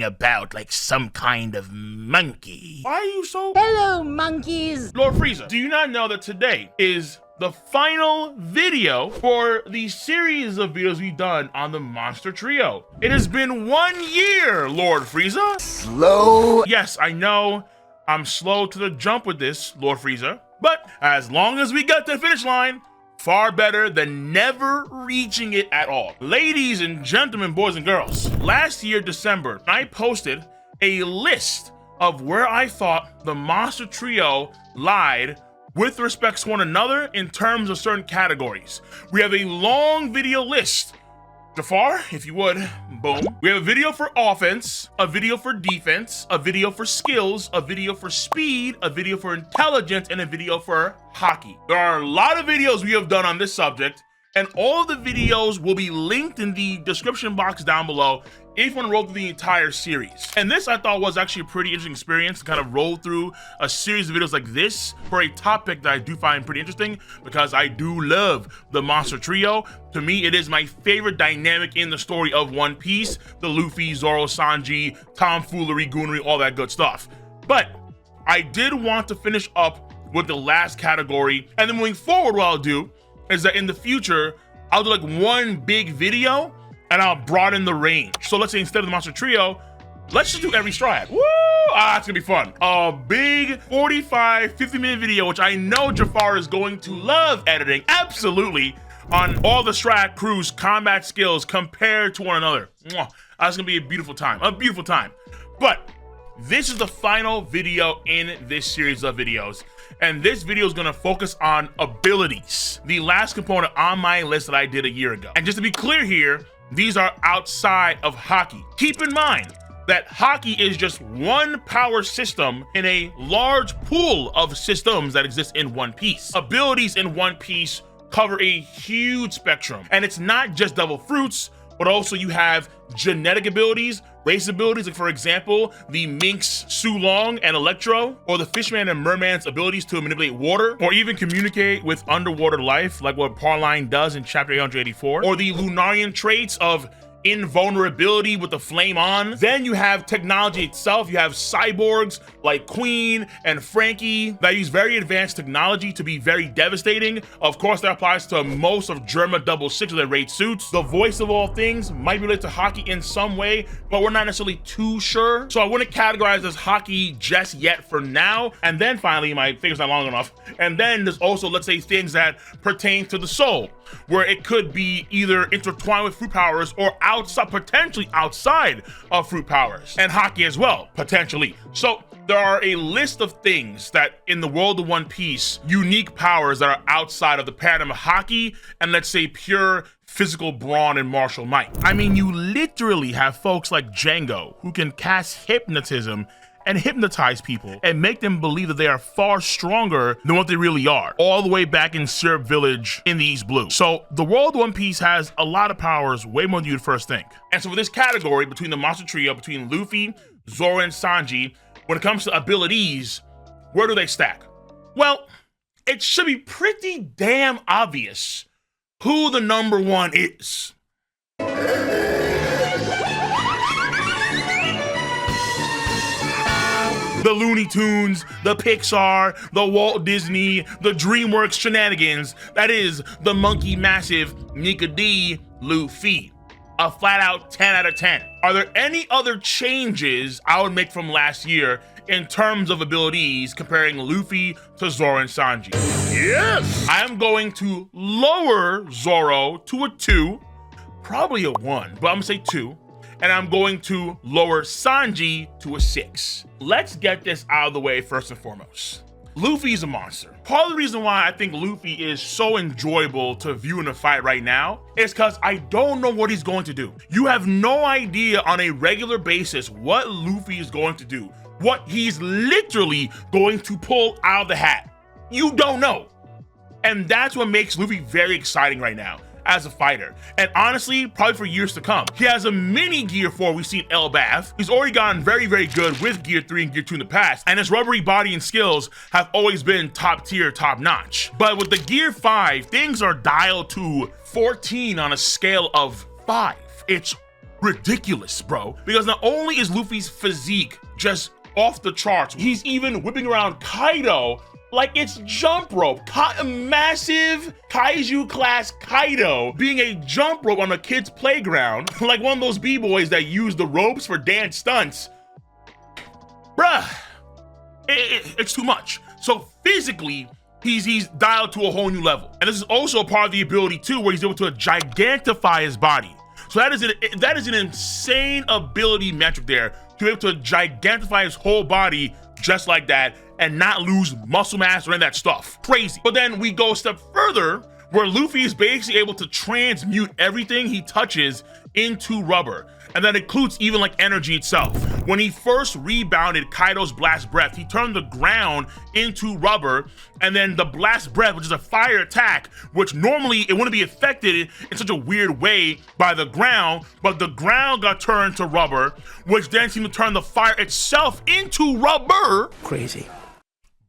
moving about like some kind of monkey. Why are you so... Hello, monkeys! Lord Frieza, do you not know that today is the final video for the series of videos we've done on the Monster Trio? It has been 1 year, Lord Frieza. Slow. Yes, I know I'm slow to the jump with this, Lord Frieza, but as long as we get to the finish line, far better than never reaching it at all. Ladies and gentlemen, boys and girls, last year, December, I posted a list of where I thought the Monster Trio lied with respect to one another in terms of certain categories. We have a long video list. Jafar, if you would, boom. We have a video for offense, a video for defense, a video for skills, a video for speed, a video for intelligence, and a video for hockey. There are a lot of videos we have done on this subject, and all of the videos will be linked in the description box down below if you want to roll through the entire series. And this I thought was actually a pretty interesting experience to kind of roll through a series of videos like this for a topic that I do find pretty interesting because I do love the Monster Trio. To me, it is my favorite dynamic in the story of One Piece, the Luffy, Zoro, Sanji, tomfoolery, goonery, all that good stuff. But I did want to finish up with the last category, and then moving forward, what I'll do is that in the future, I'll do like one big video and I'll broaden the range. So let's say instead of the Monster Trio, let's just do every Stride. Woo! It's gonna be fun. A big 45, 50-minute video, which I know Jafar is going to love editing, absolutely, on all the Stride crew's combat skills compared to one another. Mwah. That's gonna be a beautiful time, But this is the final video in this series of videos. And this video is gonna focus on abilities, the last component on my list that I did a year ago. And just to be clear here, these are outside of hockey. Keep in mind that hockey is just one power system in a large pool of systems that exist in One Piece. Abilities in One Piece cover a huge spectrum, and it's not just double fruits, but also you have genetic abilities, race abilities, like for example, the Minx, Sulong, and Electro, or the Fishman and Merman's abilities to manipulate water, or even communicate with underwater life, like what Parline does in chapter 884, or the Lunarian traits of invulnerability with the flame on. Then you have technology itself. You have cyborgs like Queen and Frankie that use very advanced technology to be very devastating. Of course, that applies to most of Germa 66 with their raid suits. The voice of all things might be related to hockey in some way, but we're not necessarily too sure. So I wouldn't categorize as hockey just yet for now. And then finally, my finger's not long enough. And then there's also, let's say, things that pertain to the soul, where it could be either intertwined with fruit powers or outside, potentially outside of fruit powers, and hockey as well, potentially. So there are a list of things that in the world of One Piece, unique powers that are outside of the paradigm of hockey and let's say pure physical brawn and martial might. I mean, you literally have folks like Django who can cast hypnotism and hypnotize people and make them believe that they are far stronger than what they really are, all the way back in Syrup Village in the East Blue. So the world of One Piece has a lot of powers, way more than you'd first think. And so for this category, between the Monster Trio, between Luffy, Zoro, and Sanji, when it comes to abilities, where do they stack? Well, it should be pretty damn obvious who the number one is. The Looney Tunes, the Pixar, the Walt Disney, the DreamWorks shenanigans. That is the monkey massive Nika D. Luffy. A flat out 10 out of 10. Are there any other changes I would make from last year in terms of abilities comparing Luffy to Zoro and Sanji? Yes! I am going to lower Zoro to a 2, probably a 1, but I'm gonna say 2. And I'm going to lower Sanji to a 6. Let's get this out of the way first and foremost. Luffy's a monster. Part of the reason why I think Luffy is so enjoyable to view in a fight right now is because I don't know what he's going to do. You have no idea on a regular basis what Luffy is going to do, what he's literally going to pull out of the hat. You don't know. And that's what makes Luffy very exciting right now as a fighter, and honestly, probably for years to come. He has a mini Gear 4 we've seen Elbaf. He's already gotten very, very good with Gear 3 and Gear 2 in the past, and his rubbery body and skills have always been top tier, top notch. But with the Gear 5, things are dialed to 14 on a scale of 5. It's ridiculous, bro. Because not only is Luffy's physique just off the charts, he's even whipping around Kaido like it's jump rope. Massive kaiju class Kaido being a jump rope on a kid's playground, like one of those b-boys that use the ropes for dance stunts. Bruh, it's too much. So physically, he's dialed to a whole new level. And this is also a part of the ability too, where he's able to gigantify his body. So that is an insane ability metric there, to be able to gigantify his whole body just like that and not lose muscle mass or any of that stuff. Crazy. But then we go a step further, where Luffy is basically able to transmute everything he touches into rubber. And that includes even like energy itself. When he first rebounded Kaido's blast breath, he turned the ground into rubber, and then the blast breath, which is a fire attack, which normally it wouldn't be affected in such a weird way by the ground, but the ground got turned to rubber, which then seemed to turn the fire itself into rubber. Crazy.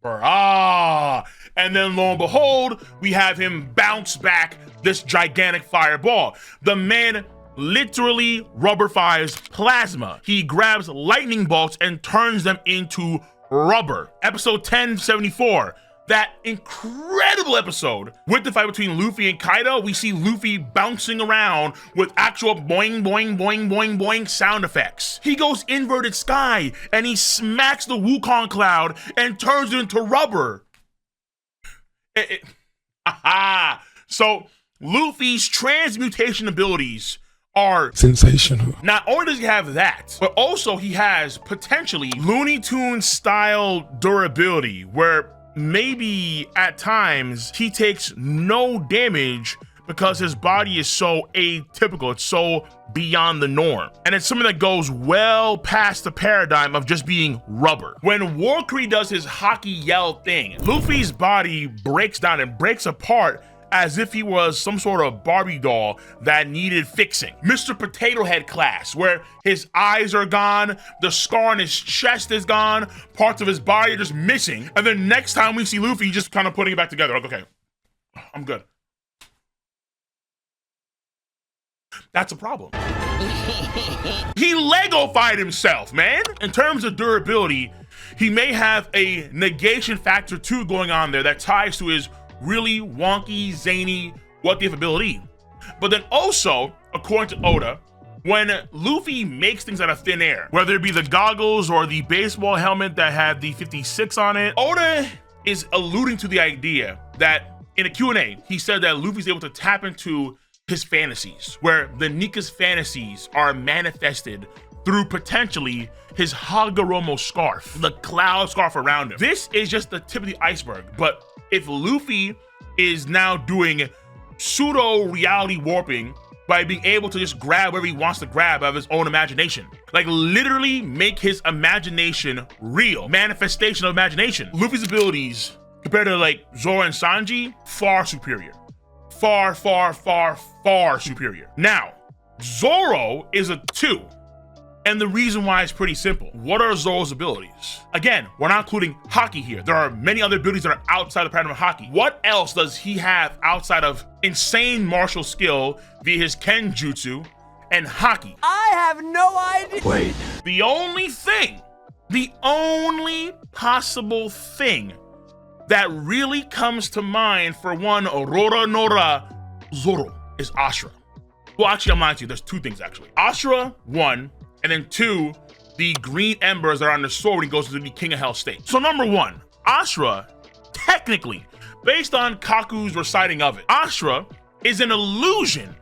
Ah, and then lo and behold, we have him bounce back this gigantic fireball. The man literally rubberfies plasma. He grabs lightning bolts and turns them into rubber. Episode 1074, that incredible episode with the fight between Luffy and Kaido, we see Luffy bouncing around with actual boing, boing, boing, boing, boing sound effects. He goes inverted sky and he smacks the Wukong cloud and turns it into rubber. So Luffy's transmutation abilities are sensational. Not only does he have that, but also he has potentially Looney Tunes style durability, where maybe at times he takes no damage because his body is so atypical, it's so beyond the norm. And it's something that goes well past the paradigm of just being rubber. When Warcree does his hockey yell thing, Luffy's body breaks down and breaks apart as if he was some sort of Barbie doll that needed fixing. Mr. Potato Head class, where his eyes are gone, the scar on his chest is gone, parts of his body are just missing. And then next time we see Luffy, just kind of putting it back together. Like, okay, I'm good. That's a problem. He Lego-fied himself, man. In terms of durability, he may have a negation factor too going on there that ties to his really wonky, zany, what-if ability. But then also, according to Oda, when Luffy makes things out of thin air, whether it be the goggles or the baseball helmet that had the 56 on it, Oda is alluding to the idea that in a Q&A, he said that Luffy's able to tap into his fantasies, where the Nika's fantasies are manifested through potentially his Hagoromo scarf, the cloud scarf around him. This is just the tip of the iceberg, but if Luffy is now doing pseudo reality warping by being able to just grab whatever he wants to grab out of his own imagination, like literally make his imagination real, manifestation of imagination, Luffy's abilities compared to like Zoro and Sanji, far superior. Far, far, far, far superior. Now, Zoro is a 2. And the reason why is pretty simple. What are Zoro's abilities? Again, we're not including Haki here. There are many other abilities that are outside the paradigm of Haki. What else does he have outside of insane martial skill via his Kenjutsu and Haki? I have no idea. Wait. The only possible thing that really comes to mind for one Roronoa Zoro is Ashura. Well, actually, I'm lying to you. There's 2 things, actually. Ashura, 1, and then 2, the green embers that are on the sword when he goes into the King of Hell state. So number 1, Ashura, technically, based on Kaku's reciting of it, Ashura is an illusion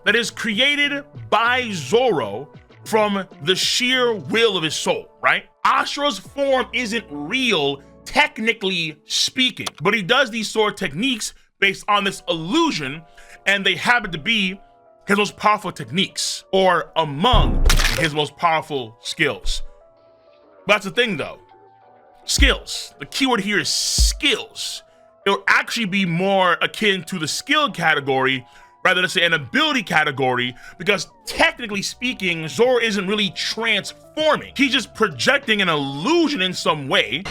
that is created by Zoro from the sheer will of his soul, right? Ashura's form isn't real, technically speaking, but he does these sword techniques based on this illusion, and they happen to be his most powerful techniques, or among his most powerful skills. But that's the thing though, skills. The keyword here is skills. It'll actually be more akin to the skill category rather than say an ability category, because technically speaking, Zoro isn't really transforming. He's just projecting an illusion in some way,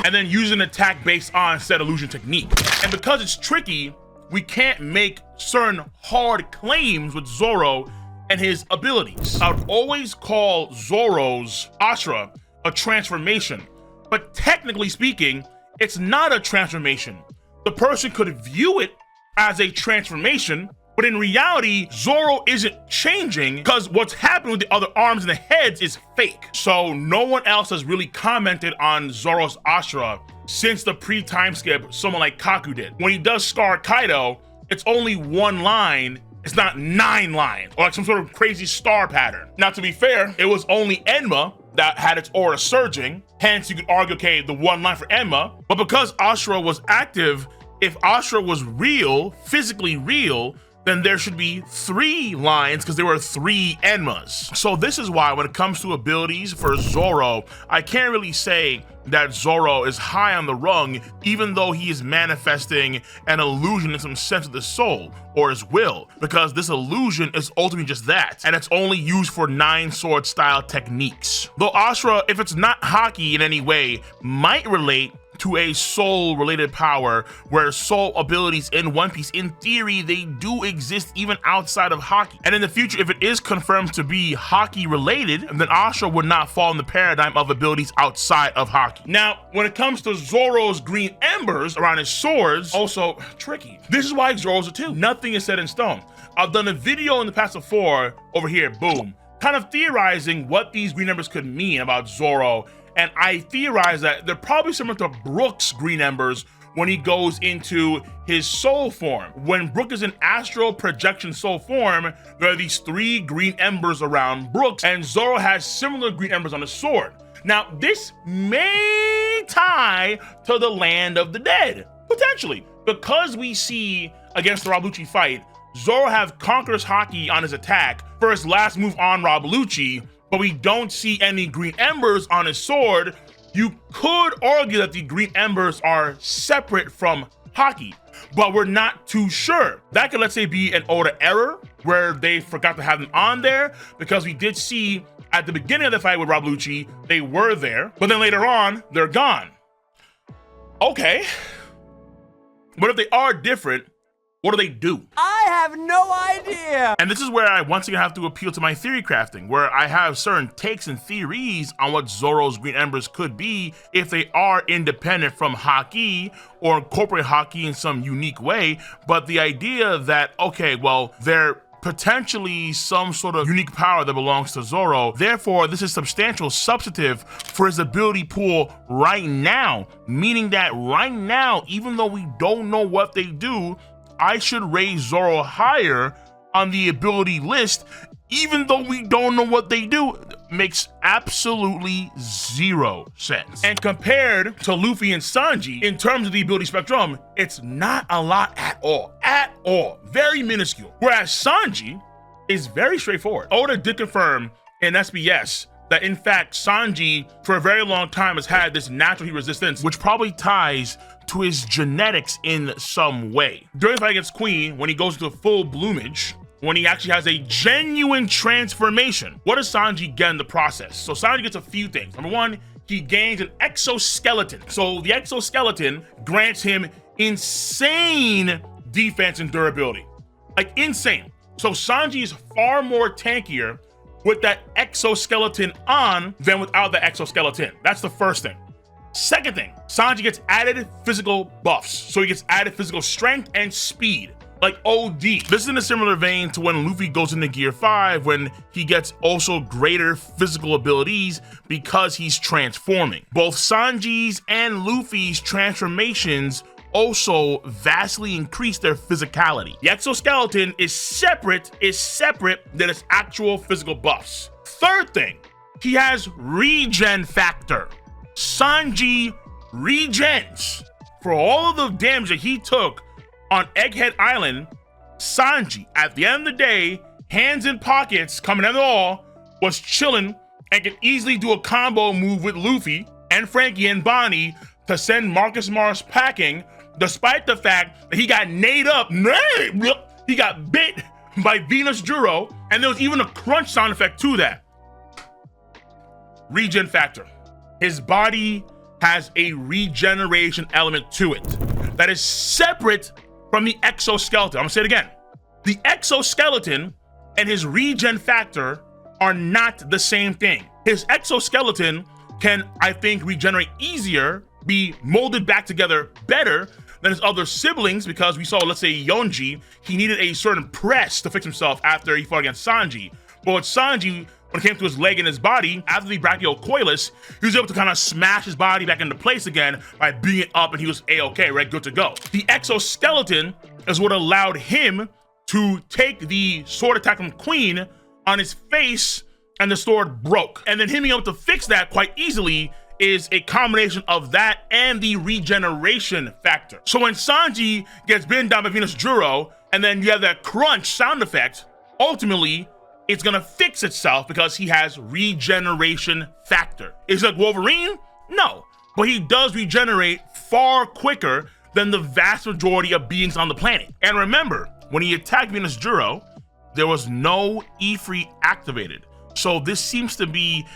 and then using an attack based on said illusion technique. And because it's tricky, we can't make certain hard claims with Zoro and his abilities. I would always call Zoro's Ashra a transformation, but technically speaking, it's not a transformation. The person could view it as a transformation, but in reality, Zoro isn't changing because what's happening with the other arms and the heads is fake. So no one else has really commented on Zoro's Ashra since the pre-time skip someone like Kaku did. When he does scar Kaido, it's only one line, it's not 9 lines, or like some sort of crazy star pattern. Now, to be fair, it was only Enma that had its aura surging, hence you could argue, okay, the one line for Enma, but because Ashra was active, if Ashra was real, physically real, then there should be 3 lines because there were 3 Enmas. So this is why when it comes to abilities for Zoro, I can't really say that Zoro is high on the rung, even though he is manifesting an illusion in some sense of the soul or his will, because this illusion is ultimately just that, and it's only used for 9 sword style techniques. Though Ashra, if it's not haki in any way, might relate to a soul related power, where soul abilities in One Piece, in theory, they do exist even outside of haki. And in the future, if it is confirmed to be haki related, then Ashra would not fall in the paradigm of abilities outside of haki. Now, when it comes to Zoro's green embers around his swords, also tricky. This is why Zoro's a 2. Nothing is set in stone. I've done a video in the past before over here, boom, kind of theorizing what these green embers could mean about Zoro. And I theorize that they're probably similar to Brook's green embers when he goes into his soul form. When Brook is in astral projection soul form, there are these 3 green embers around Brook's, and Zoro has similar green embers on his sword. Now, this may tie to the land of the dead, potentially, because we see against the Rob Lucci fight, Zoro have Conqueror's Haki on his attack for his last move on Rob Lucci, but we don't see any green embers on his sword. You could argue that the green embers are separate from haki, but we're not too sure. That could, let's say, be an Oda error where they forgot to have them on there, because we did see at the beginning of the fight with Rob Lucci, they were there, but then later on, they're gone. Okay, but if they are different, what do they do? I have no idea. And this is where I once again have to appeal to my theory crafting, where I have certain takes and theories on what Zoro's green embers could be if they are independent from haki or incorporate haki in some unique way. But the idea that, okay, well, they're potentially some sort of unique power that belongs to Zoro, therefore this is substantial substantive for his ability pool right now, meaning that right now, even though we don't know what they do, I should raise Zoro higher on the ability list, even though we don't know what they do. Makes absolutely 0 sense. And compared to Luffy and Sanji, in terms of the ability spectrum, it's not a lot at all. Very minuscule. Whereas Sanji is very straightforward. Oda did confirm in SBS that in fact Sanji for a very long time has had this natural heat resistance, which probably ties to his genetics in some way. During the fight against Queen, when he goes into full bloomage, when he actually has a genuine transformation, what does Sanji get in the process? So Sanji gets a few things. Number 1, he gains an exoskeleton. So the exoskeleton grants him insane defense and durability, like insane. So Sanji is far more tankier with that exoskeleton on than without the exoskeleton. That's the first thing. Second thing, Sanji gets added physical buffs. So he gets added physical strength and speed, like OD. This is in a similar vein to when Luffy goes into Gear 5, when he gets also greater physical abilities because he's transforming. Both Sanji's and Luffy's transformations also vastly increase their physicality. The exoskeleton is separate than its actual physical buffs. Third thing, he has regen factor. Sanji regens. For all of the damage that he took on Egghead Island, Sanji, at the end of the day, hands in pockets, coming at it all, was chilling and could easily do a combo move with Luffy and Frankie and Bonnie to send Marcus Mars packing, despite the fact that he got nade up. He got bit by Venus Juro, and there was even a crunch sound effect to that. Regen factor. His body has a regeneration element to it that is separate from the exoskeleton. I'm gonna say it again. The exoskeleton and his regen factor are not the same thing. His exoskeleton can, I think, regenerate easier, be molded back together better than his other siblings, because we saw, let's say, Yonji, he needed a certain press to fix himself after he fought against Sanji. But with Sanji, when it came to his leg and his body, after the brachial coilus, he was able to kind of smash his body back into place again by being it up, and he was A-okay, right, good to go. The exoskeleton is what allowed him to take the sword attack from Queen on his face, and the sword broke. And then him being able to fix that quite easily is a combination of that and the regeneration factor. So when Sanji gets bitten down by Venus Juro, and then you have that crunch sound effect, ultimately, it's gonna fix itself because he has regeneration factor. Is it like Wolverine? No, but he does regenerate far quicker than the vast majority of beings on the planet. And remember, when he attacked Venus Juro, there was no E-Free activated. So this seems to be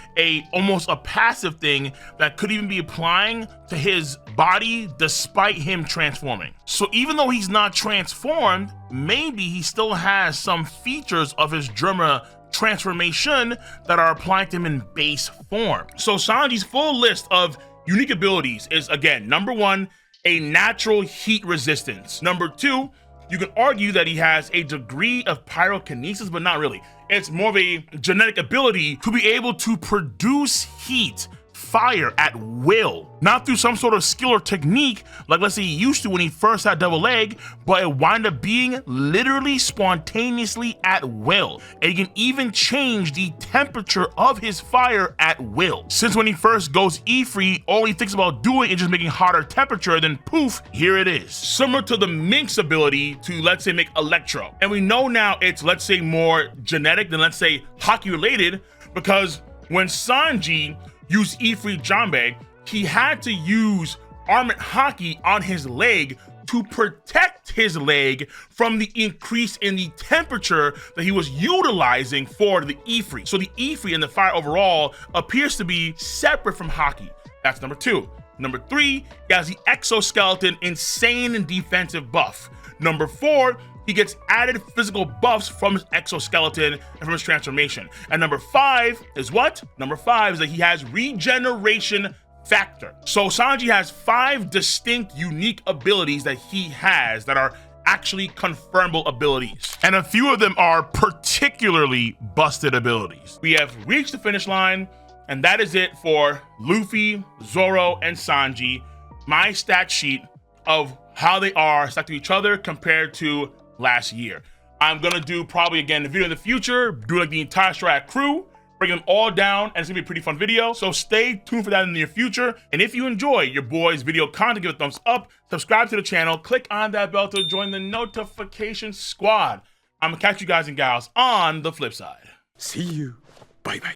almost a passive thing that could even be applying to his body despite him transforming. So even though he's not transformed, maybe he still has some features of his Germa transformation that are applying to him in base form. So Sanji's full list of unique abilities is, again, number 1, a natural heat resistance. Number 2, you can argue that he has a degree of pyrokinesis, but not really. It's more of a genetic ability to be able to produce heat, fire at will, not through some sort of skill or technique like, let's say, he used to when he first had double leg, but it wound up being literally spontaneously at will. And he can even change the temperature of his fire at will. Since when he first goes E-Free, all he thinks about doing is just making hotter temperature, then poof, here it is. Similar to the Minx ability to, let's say, make Electro. And we know now it's, let's say, more genetic than, let's say, hockey related, because when Sanji used E-Free Jambe, he had to use Armored Haki on his leg to protect his leg from the increase in the temperature that he was utilizing for the E-Free. So the E-Free and the fire overall appears to be separate from Haki. That's number 2. Number 3, he has the exoskeleton insane and defensive buff. Number 4, he gets added physical buffs from his exoskeleton and from his transformation. And number 5 is what? Number 5 is that he has regeneration factor. So Sanji has 5 distinct unique abilities that he has that are actually confirmable abilities. And a few of them are particularly busted abilities. We have reached the finish line, and that is it for Luffy, Zoro, and Sanji. My stat sheet of how they are stacked to each other compared to last year. I'm gonna do probably, again, the video in the future, do like the entire Straw Hat crew, bring them all down, and it's gonna be a pretty fun video. So stay tuned for that in the near future. And if you enjoy your boys' video content, give it a thumbs up, subscribe to the channel, click on that bell to join the notification squad. I'm gonna catch you guys and gals on the flip side. See you. Bye-bye.